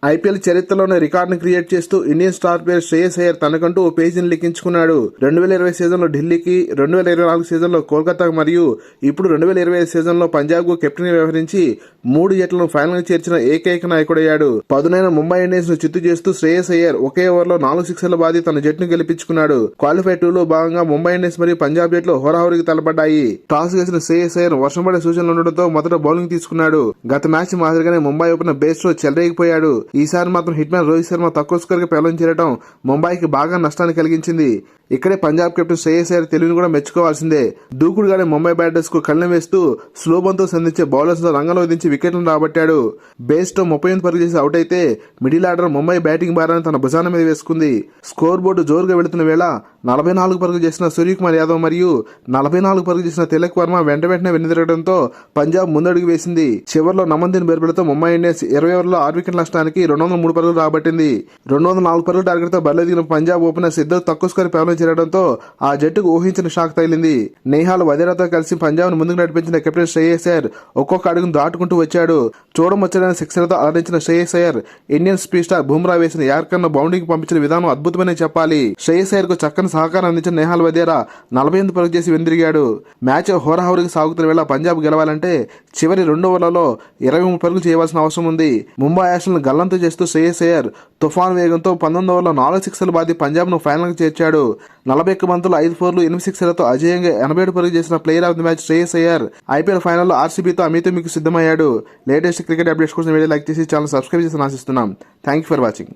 IPL చరిత్రలోనే రికార్డును create చేస్తూ Indian star player Shreyas Iyer తనకంటూ ఓ పేజీని లిఖించుకున్నాడు. 2020 సీజన్లో ఢిల్లీకి, 2024 సీజన్లో కోల్కతా మరియు ఇప్పుడు 2025 సీజన్లో పంజాబ్ కు కెప్టెన్ వ్యవహరించి 3 జట్లను ఫైనల్ చేర్చిన ఏకైక నాయకుడయ్యాడు. పదునైన ముంబై ఇండియన్స్ ను చిత్తు చేస్తూ శ్రేయస్ అయ్యర్ ఒకే ఓవర్లో 4 సిక్సర్ల బాది తన జట్టును గెలిపించుకున్నాడు. క్వాలిఫై 2లో భాగంగా ముంబై ఇండియన్స్ మరియు పంజాబ్ జట్లు హోరాహోరీకి తలపడ్డాయి. టాస్ గెలిచిన శ్రేయస్ అయ్యర్ వర్షం పడే సూచనలు ఉండడంతో మొదట బౌలింగ్ తీసుకున్నాడు. గత మ్యాచ్ మాదిరిగానే ముంబై ఓపెనర్ బేస్లో చెలరేగిపోయాడు. ఈసారి మాత్రం హిట్ మ్యాన్ రోహిత్ శర్మ తక్కువ స్కోర్ కి పేలం చేరడం ముంబైకి బాగా నష్టాన్ని కలిగించింది. ఇక్కడే పంజాబ్ కెప్టెన్ శ్రేయస్ అయ్యర్ తెలివిని కూడా మెచ్చుకోవాల్సిందే. దూకుడుగానే ముంబై బ్యాటర్స్ కు కళ్ళెం వేస్తూ స్లో బంతో సంధించే బౌలర్స్ లో రంగంలో దించి వికెట్లను రాబట్టాడు. బేస్ తో 38 పరుగులు చేసి అవుట్ అయితే మిడిల్ ఆర్డర్ ముంబై బ్యాటింగ్ భారాన్ని తన భుజాన మీద వేసుకుంది. స్కోర్ బోర్డు జోరుగా వెళుతున్న వేళ 44 పరుగులు చేసిన సూర్యకుమార్ యాదవ్ మరియు 44 పరుగులు చేసిన తిలక్ వర్మ వెంటనే వెనుదిరగడంతో పంజాబ్ ముందడుగు వేసింది. చివరిలో నమందిని బెర్బెలతో ముంబై ఇండియన్స్ 20 ఓవర్లలో 6 వికెట్ల నష్టానికి 203 పరుగులు రాబట్టింది. 204 పరుగుల టార్గెట్ తో బరిలో దిగిన పంజాబ్ ఓపెనర్స్ ఇద్దరు తక్కువ స్కోర్ పేలం చేరడంతో ఆ జట్టుకు ఊహించిన షాక్ తగిలింది. నేహాల్ వదేరాతో కలిసి పంజాబ్ ను ముందుకు నడిపించిన కెప్టెన్ శ్రేయస్ అయ్యర్ ఒక్కొక్క అడుగును దాటుకుంటూ వచ్చాడు. చూడముచ్చటైన సిక్సర్లతో అలరించిన Shreyas Iyer Indian speed star Bumrah వేసిన యార్కర్ ను బౌండరీకి పంపించిన విధానం అద్భుతమనే చెప్పాలి. శ్రేయస్ అయ్యర్ కు చక్కని సహకారం అందించిన నేహాల్ వదేరా 48 పరుగులు చేసి వెనుదిరిగాడు. మ్యాచ్ హోరాహోరీకి సాగుతున్న వేళ పంజాబ్ గెలవాలంటే చివరి 2 ఓవర్లలో 23 పరుగులు చేయవలసిన అవసరం ఉంది. ముంబై యాషలను గల్లంతు చేస్తూ శ్రేయస్ అయ్యర్ తుఫాన్ వేగంతో 19 ఓవర్లో 4 సిక్సర్లు బాది పంజాబ్ ను ఫైనల్ కు చేర్చాడు. 41 బంతులు 5 ఫోర్లు 8 సిక్సర్లతో అజేయంగా 87 పరుగులు చేసిన player of the match Shreyas Iyer IPL ఫైనల్లో ఆర్సీబీతో అమితో మీకు సిద్ధమయ్యాడు. లేటెస్ట్ క్రికెట్ అప్డేట్స్ కోసం వీడియో లైక్ చేసి ఛానల్ సబ్స్క్రైబ్ చేసి ఆశిస్తున్నాం. Thank you for watching.